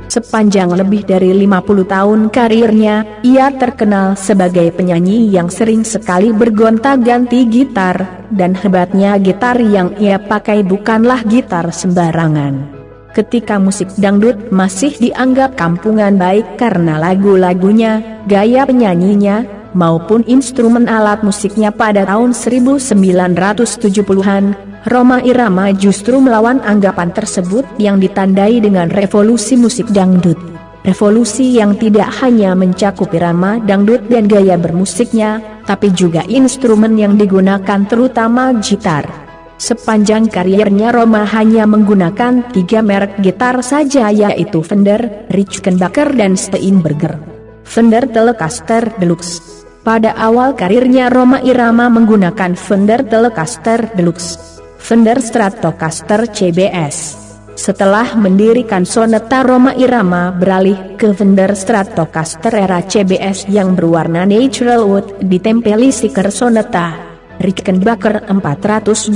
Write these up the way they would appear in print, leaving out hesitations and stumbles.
Sepanjang lebih dari 50 tahun karirnya, ia terkenal sebagai penyanyi yang sering sekali bergonta-ganti gitar, dan hebatnya gitar yang ia pakai bukanlah gitar sembarangan. Ketika musik dangdut masih dianggap kampungan baik karena lagu-lagunya, gaya penyanyinya, maupun instrumen alat musiknya pada tahun 1970-an, Rhoma Irama justru melawan anggapan tersebut yang ditandai dengan revolusi musik dangdut. Revolusi yang tidak hanya mencakup irama dangdut dan gaya bermusiknya, tapi juga instrumen yang digunakan terutama gitar. Sepanjang karirnya Rhoma hanya menggunakan 3 merek gitar saja, yaitu Fender, Rickenbacker dan Steinberger. Fender Telecaster Deluxe. Pada awal karirnya Rhoma Irama menggunakan Fender Telecaster Deluxe, Fender Stratocaster CBS. Setelah mendirikan Sonata, Rhoma Irama beralih ke Fender Stratocaster era CBS yang berwarna natural wood ditempeli stiker Sonata Rickenbacker 481.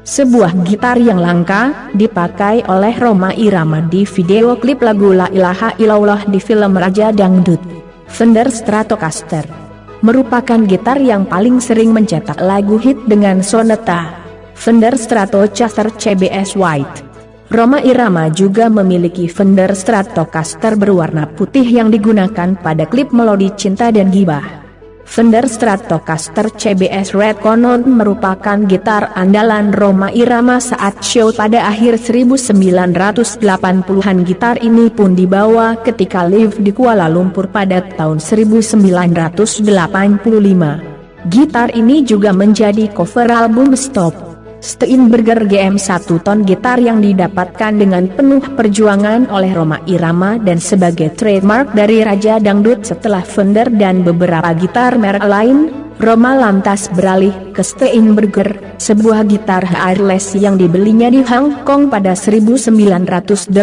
Sebuah gitar yang langka dipakai oleh Rhoma Irama di video klip lagu La Ilaha Illallah di film Raja Dangdut. Fender Stratocaster merupakan gitar yang paling sering mencetak lagu hit dengan Sonata Fender Stratocaster CBS White. Rhoma Irama juga memiliki Fender Stratocaster berwarna putih yang digunakan pada klip Melodi Cinta dan Gibah. Fender Stratocaster CBS Red konon merupakan gitar andalan Rhoma Irama saat show pada akhir 1980-an. Gitar ini pun dibawa ketika live di Kuala Lumpur pada tahun 1985. Gitar ini juga menjadi cover album Stop Steinberger GM 1 ton, gitar yang didapatkan dengan penuh perjuangan oleh Rhoma Irama dan sebagai trademark dari Raja Dangdut. Setelah Fender dan beberapa gitar merek lain, Rhoma lantas beralih ke Steinberger, sebuah gitar wireless yang dibelinya di Hong Kong pada 1980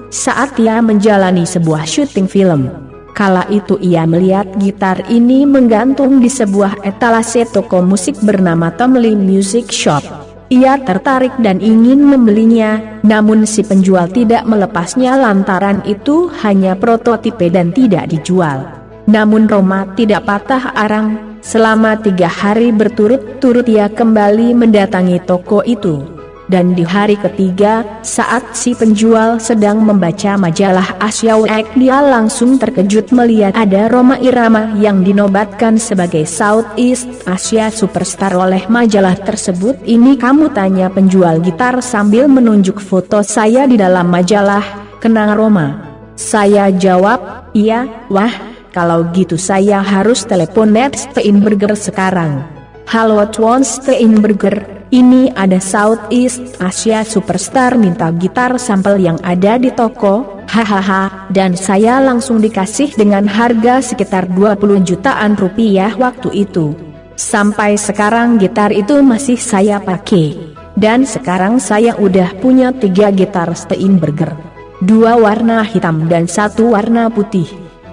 saat ia menjalani sebuah syuting film. Kala itu ia melihat gitar ini menggantung di sebuah etalase toko musik bernama Tom Lee Music Shop. Ia tertarik dan ingin membelinya, namun si penjual tidak melepasnya lantaran itu hanya prototipe dan tidak dijual. Namun Rhoma tidak patah arang, selama 3 hari berturut-turut ia kembali mendatangi toko itu. Dan di hari ketiga, saat si penjual sedang membaca majalah Asia Week, dia langsung terkejut melihat ada Rhoma Irama yang dinobatkan sebagai Southeast Asia Superstar oleh majalah tersebut. "Ini kamu?" tanya penjual gitar sambil menunjuk foto saya di dalam majalah, kenang Rhoma. Saya jawab, "Iya." "Wah, kalau gitu saya harus telepon Ned Steinberger sekarang." "Halo Tuan Steinberger, ini ada Southeast Asia Superstar minta gitar sampel yang ada di toko." "Hahaha," dan saya langsung dikasih dengan harga sekitar 20 jutaan rupiah waktu itu. Sampai sekarang gitar itu masih saya pakai. Dan sekarang saya udah punya 3 gitar Steinberger, 2 warna hitam dan 1 warna putih.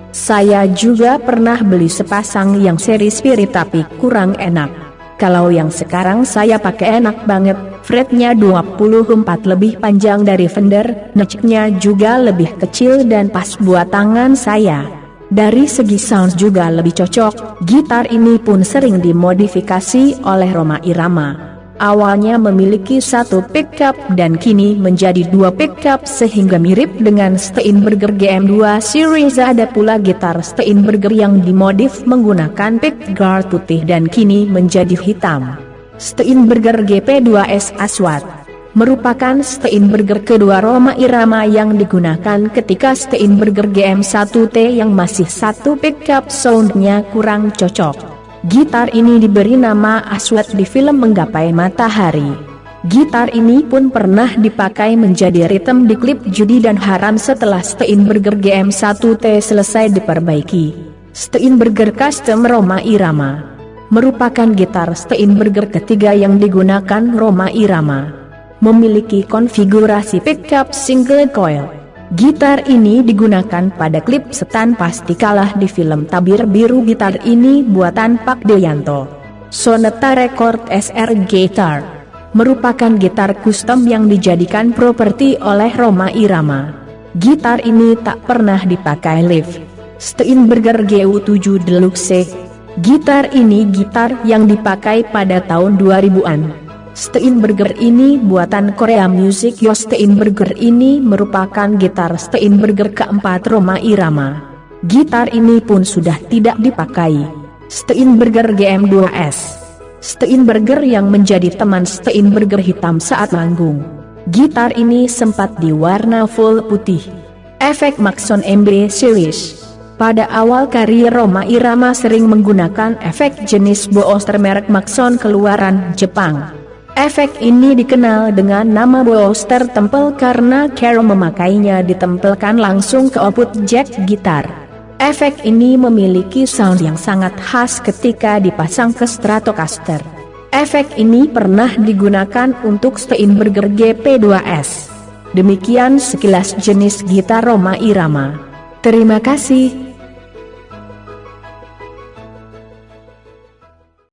Saya juga pernah beli sepasang yang seri Spirit tapi kurang enak. Kalau yang sekarang saya pakai enak banget, fretnya 24 lebih panjang dari Fender, necknya juga lebih kecil dan pas buat tangan saya. Dari segi sound juga lebih cocok." Gitar ini pun sering dimodifikasi oleh Rhoma Irama. Awalnya memiliki 1 pickup dan kini menjadi 2 pickup sehingga mirip dengan Steinberger GM2 series. Ada pula gitar Steinberger yang dimodif menggunakan pickguard putih dan kini menjadi hitam. Steinberger GP2S Aswad merupakan Steinberger kedua Rhoma Irama yang digunakan ketika Steinberger GM1T yang masih 1 pickup soundnya kurang cocok. Gitar ini diberi nama Aswad di film Menggapai Matahari. Gitar ini pun pernah dipakai menjadi ritme di klip Judi dan Haram setelah Steinberger GM1T selesai diperbaiki. Steinberger Custom Rhoma Irama merupakan gitar Steinberger ketiga yang digunakan Rhoma Irama. Memiliki konfigurasi pickup single coil. Gitar ini digunakan pada klip Setan Pasti Kalah di film Tabir Biru. Gitar ini buatan Pak Deyanto, Sonata Record SR Guitar. merupakan gitar custom yang dijadikan properti oleh Rhoma Irama. Gitar ini tak pernah dipakai live. Steinberger GU7 Deluxe. Gitar ini gitar yang dipakai pada tahun 2000-an. Steinberger ini buatan Korea Music. Steinberger ini merupakan gitar Steinberger keempat Rhoma Irama. Gitar ini pun sudah tidak dipakai. Steinberger GM2S. Steinberger yang menjadi teman Steinberger hitam saat manggung. Gitar ini sempat diwarna full putih. Efek Maxon MB Series. Pada awal karir Rhoma Irama sering menggunakan efek jenis Booster merek Maxon keluaran Jepang. Efek ini dikenal dengan nama Booster Temple karena Caro memakainya ditempelkan langsung ke output jack gitar. Efek ini memiliki sound yang sangat khas ketika dipasang ke Stratocaster. Efek ini pernah digunakan untuk Steinberger GP2S. Demikian sekilas jenis gitar Rhoma Irama. Terima kasih.